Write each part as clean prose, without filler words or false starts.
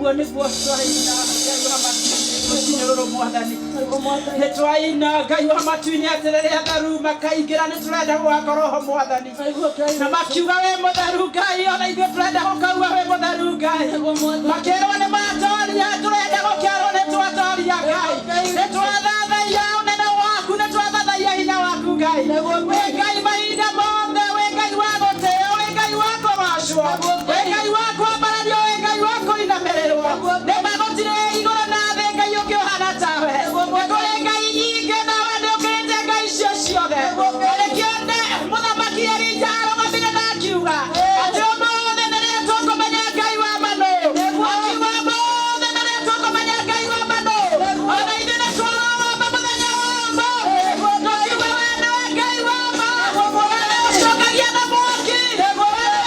Uguo niguo twaina Ngai wa matu-inĩ rũrũ Mwathani. Nĩ twaina Ngai wa matu-inĩ atĩ rĩrĩa atharu makaingĩra nĩ tũrenda gwaka Roho Mwathani. Na makiuga wĩ mũtheru Ngai, ona ithuĩ tũrenda gũkauga wĩ mũtheru Ngai. Makĩrwo nĩ matoria, tũrenda gũkĩarwo nĩ twatoria Ngai. Nĩ twathathaia ũnene waku, nĩ twathathaia hinya waku Ngai. Wĩ Ngai mahinda mothe, wĩ Ngai wa gũtĩĩo, wĩ Ngai wa kũgocwo, wĩ Ngai wa kwambarario, wĩ Ngai wa kũinamĩrĩrwo. Nĩ magũtirĩ igũrũ na thĩ Ngai ũngĩ ũhana tawe. Nĩ kũrĩ Ngai nyingĩ nawe ndũkĩrĩte Ngai icio ciothe. Nĩkĩo mũthamaki Elija arũgamire na akiuga atĩ ũmũthĩ nĩ rĩrĩa tũkũmenya Ngai wa manu. Akiuga ũmũthĩ nĩ rĩrĩa tũkũmenya Ngai wa manu. Ona ithuĩ nĩ tũrũgama mũthenya wa ũmũthĩ tũkiuga we nĩwe Ngai wa ma. Ũcokagia na mwaki,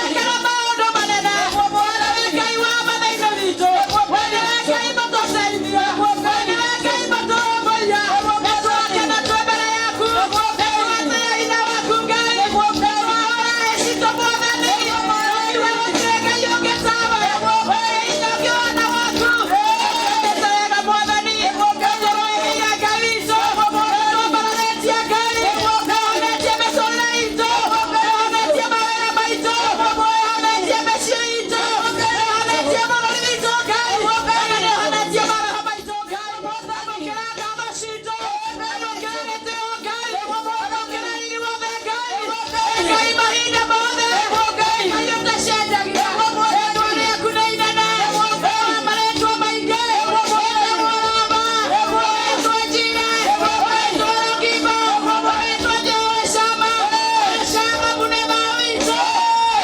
wĩkaga maũndũ manene. Wee nĩwe Ngai wa mathĩinĩ witũ. Wee nĩwe Ngai mũtũteithia. Wee nĩwe Ngai mũtũrũmbũiya. Nĩtwakena twĩ mbere yaku. Nĩtwatĩĩa hinya waku Ngai. Nĩtwahũra icitũ Mwathani. Tũkiuga gũtirĩ Ngai ũngĩ tawe. Wee hinya ũkĩona waku. Nĩtwendete wega Mwathani. Nĩtũrũĩrĩire Ngai witũ. Nĩtwambararĩtie Ngai. Nĩwonetie mĩtũrĩre itũ. Nĩwonetie mawĩra maitũ. Nĩwonetie mĩciĩ itũ. Nĩwonetie bũrũri witũ Ngai. Nĩwonetie maroho maitũ Ngai. Amũkĩra ngatho citũ. Amũkĩra gĩtĩo Ngai. Amũkĩra riri wothe Ngai. Ngai mahinda mothe. Ngai ũtacenjagia. Rĩĩtwa rĩaku nĩ inene. Marĩtwa maingĩ. Rĩĩtwa Raba. Rĩĩtwa Njire. Rĩĩtwa Rũkimbo. Rĩĩtwa Jehova Shama. Shama mũnene witũ.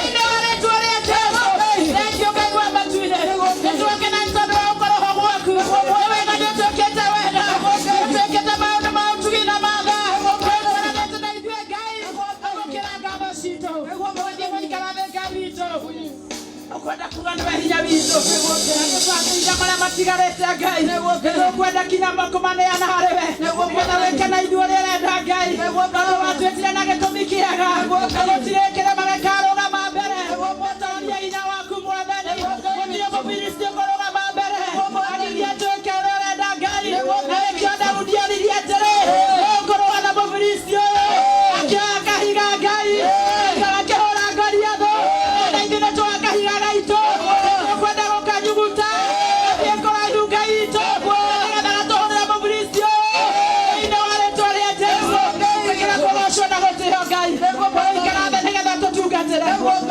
Thĩinĩ wa rĩĩtwa rĩa Jesũ. Thengiũ Ngai wa matu-inĩ. Nĩtwakena nĩ tondũ wa gũkorwo ho gwaku. Wĩna nĩũtwĩkĩte wenda. Nĩũtwĩkĩte maũndũ ma ũtugi na ma tha. Nĩtwaranĩte na ithuĩ Ngai. Amũkĩra ngatho citũ. Ũthiĩ gũikara thĩ Ngai witũ. Ũkwenda kuga nĩwe hinya witũ. Nĩtwakũiga marĩa matigarĩte Ngai. Nĩtũkwenda kinya kũmaneana harĩ we. Nĩgetha wĩke na ithuĩ ũrĩa ũrenda Ngai. Tondũ watwĩtire na gĩtũmi kĩega. Gũtirĩ kĩrema gĩkarũgama mbere. Tũtoria hinya waku Mwathani. Gũtirĩ mũfilisti ũkũrũgama mbere. Agithie twĩke ũrĩa ũrenda Ngai. Na nĩkĩo Daudi aririe atĩrĩ, ũkũrũa na mũfilisti ũyũ. Akĩoya kahiga Ngai. Akĩhũra Goliathũ. Na ithuĩ nĩtwoya kahiga gaitũ. Nĩtũkwenda gũkanyuguta. Athiĩ kũraihu Ngai witũ. Nĩgetha gatũhũrĩre mũfilisti ũyũ. Thĩinĩ wa rĩĩtwa rĩa Jesũ. Twĩkĩre kũgocwo na gũtĩĩo Ngai. Tũikara thĩ nĩgetha tũtungatĩre.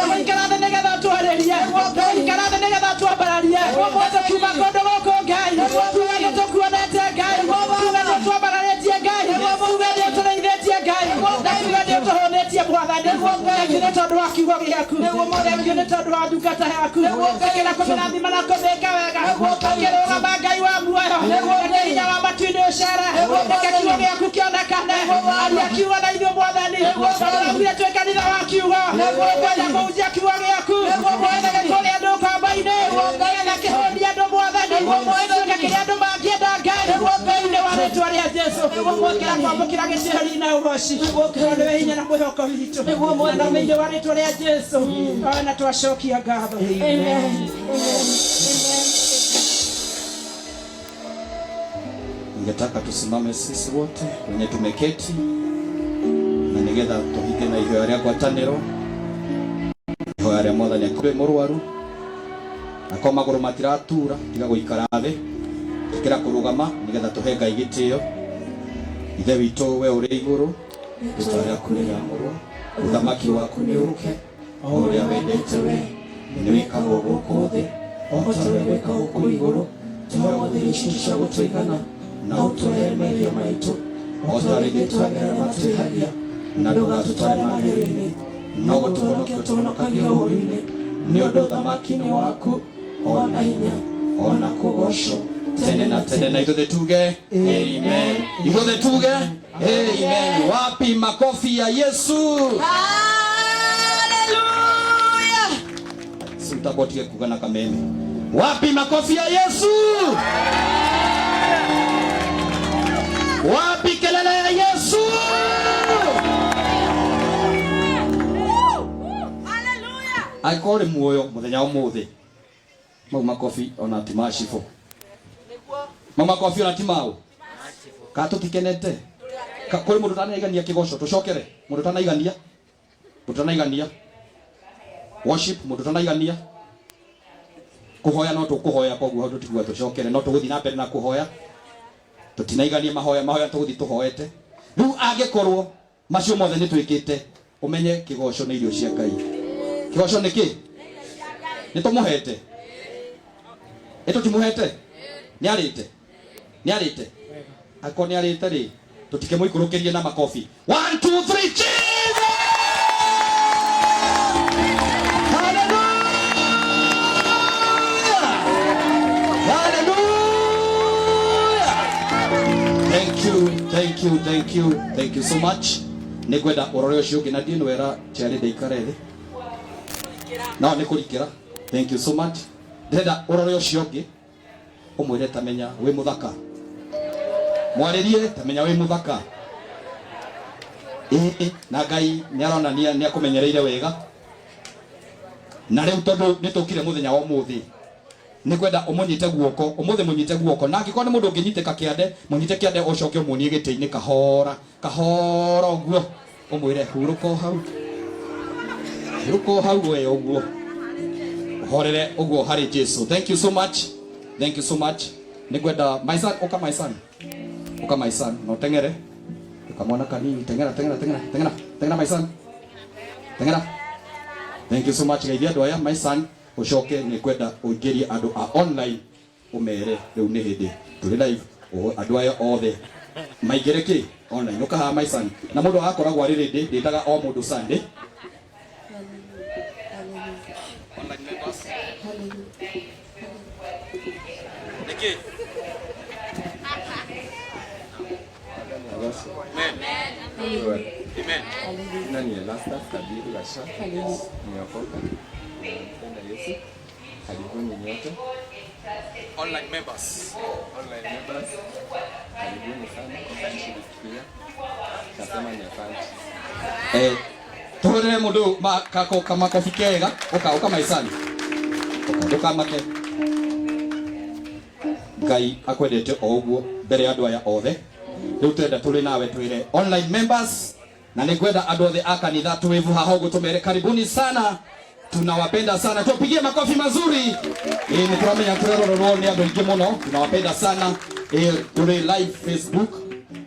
Tũikara thĩ nĩgetha tũarĩrie. Tũikara thĩ nĩgetha twambararie. Tũkiuma kũndũ gũkũ Ngai. Tuge nĩtũkuonete Ngai. Tuge nĩtwambararĩtie Ngai. Tuge nĩũtũrĩithĩtie Ngai. Na tuge nĩũtũhũnĩtie Mwathani. Thengiũ nĩ tondũ wa kiugo gĩaku. Thengiũ nĩ tondũ wa ndungata yaku. Tũkĩra kũmĩrathima na kũmĩĩka wega. Tũkĩrũgama Ngai wa muoyo. Reke hinya wa matu-inĩ ũcere. Reke kiugo gĩaku kĩonekane. Aria kiugo na ithuĩ Mwathani. Tũraugire twĩ kanitha wa kiugo. Twenda kũhunjia kiugo gĩaku. Twenda gĩtũũria andũ ũkombo-inĩ. Nĩgetha kĩhũnie andũ Mwathani. Gĩtuĩke kĩrĩa andũ mangĩenda Ngai. Thĩinĩ wa rĩĩtwa rĩa Jesũ. Gũkĩra kwamũkĩra gĩtĩĩri na ũgooci. Tondũ nĩwe hinya na mwĩhoko witũ. Na thĩinĩ wa rĩĩtwa rĩa Jesũ. Na twacokia ngatho. Amen. Ningetaka tusimame sisi wote wenye tumeketi na nigetha tuhige na ihoya rĩa ngwatanĩro. Ihoya rĩa Mwathani akũrĩ mũrwaru ako magũrũ matiratura tiga gũikara thĩ. Tũkĩra kũrũgama nigetha tũhe Ngai gĩtĩĩo. Ithe witũ we ũrĩ igũrũ, rĩĩtwa rĩaku rĩamũrwo, ũthamaki waku nĩ ũũke, o ũrĩa wendete we nĩ wĩkagwo gũkũ thĩ, o ta ũrĩa wĩkagwo gũkũ igũrũ. Tũhe ici cia gũtũigana na ũtũhe mehia maitũ, o ta rĩngĩ twagera matwĩhagia, na ndũgatũtware magerio-inĩ, no gũtũhonokia ũtũhonokagia ũũru-inĩ. Nĩ ũndũ ũthamaki nĩ waku, ona hinya ona kũgocwo tene na tene. Na ithuĩ tuge amen. Ithuĩ tuge amen. Wapi makofi ya Yesu? Haleluya. Simtabotie kugana kameni. Wapi makofi ya Yesu? Wapi kelele ya Yesu? Haleluya. Akore muoyo muthenya umuthi. Mau makofi ona timashifo. Mau makofi ona timao. Ka tutikenete. Ka kuri mundu tanaigania kigoco tucokere. Mundu tanaigania. Mundu tanaigania. Worship mundu tanaigania. Kuhoya no tukuhoya koguo tutigwa tucokere no tuguthi na mbere na kuhoya. Tutinaigania mahoya tuguthi tuhoete. Riu angekorwo macio mothe ni twikite umenye kigoco ni irio cia Ngai. Kigoco ni ki? Ni tumuhete. Eto timuhete. Ni arite. Ako ni arite ri. Tutike muikurukirie na makofi. 1 2 3 Jesus! Thank you so much. Nigwenda urore ucio ngina ndino wera chari ndeikarere. No nikurikira. Thank you so much. Ndenda urore ucio ngi umwire tamenya wi muthaka. Mwaririe tamenya wi muthaka. Na Ngai ni aronania ni akumenyereire wega. Na riu tondu nitukire muthenya wa muthi. Nigwenda umunyite guoko, umuthe munyite guoko. Na ngiko ni mundu unginyiteka kiande, munyite kiande ucoke umunie giti-ini kahora uguo. Umwire huruko hau we uguo. Horere uguo hari Jesu. Thank you so much. Nigwenda my son. No tengere. Ukamwona kanini tengera my son. Tengera. Thank you so much gaithia andu aya my son. Ucoke ni kwenda uingirie andu a online umere riu ni hindi tuli live andu aya othe maingire ki online ukaha my son na mundu agakoragwo ari ready nditaga o mundu Sunday online members niki Amen. Nani lasta kabiri gasha niyakoka mpenda Yesu karibuni nyote online members karibuni sana kwa kushirikia nasema ni asante tuhurire mundu kako kama kofi kega uka maisani ukamake Ngai akwendete o uguo mbere ya andu aya othe riu twenda tuli nawe twire online members na nigwenda andu othe a kanitha twivu haha uguo tumere karibuni sana. Tunawapenda sana. Tupigie makofi mazuri. Ni turamenya turerorwo ni andu ingi muno. Tunawapenda sana. Tuli live Facebook,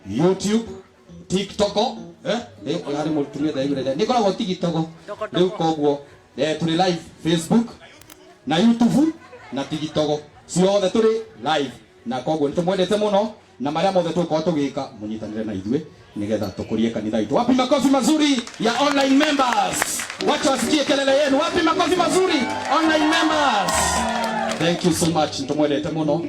YouTube, TikTok. Hari mutumia daigure. Nikoragwo TikTok. Riu koguo tuli live Facebook na YouTube na TikTok. Ciothe tuli live. Na koguo nitumwendete muno na maria mothe tuko tugika munyitanire na ithuĩ nigetha tukurie kanitha itu. Wapi makofi mazuri ya online members? Wacha wasikie kelele yenu. Wapi makofi mazuri online members? Thank you so much. Nitumwendete muno.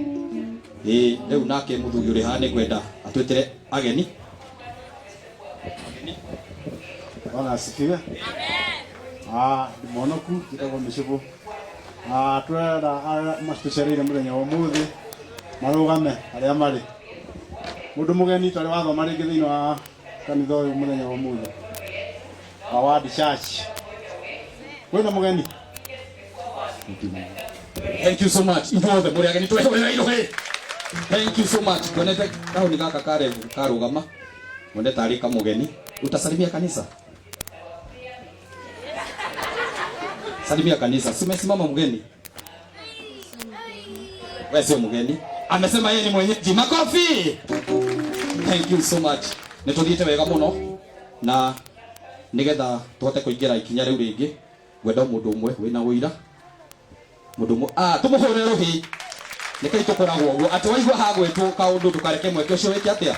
Riu nake muthugi uri hane kwenda atwetire ageni. Bwana asifiwe. Amen. Monoku kitagwo Mishibu. Twenda mastucerire muthenya wa muthi marugame aria mari. Mundu mugeni twari wathoma ringi thiini wa kanitha uyu muthenya wa muthi. Award Church. Wena mugeni. Thank you so much. Inyuothe muri ageni twehoera irohe. Thank you so much. Konete kauni gaka karugama. Mwende tarika mugeni. Utasalimia kanisa. Salimia kanisa. Simesimama mgeni. Wewe sio mgeni. Amesema yeye ni mwenyeji. Makofi. Thank you so much. Nituthiite wega muno na nigetha tuhote kuingira ikinya riu ringi gwenda mundu umwe wina uira mundu umwe tumuhurire ruhi nikai tukoragwo uguo ati waigua hagwetwo kaundu tukareke mweke ucio wiki atia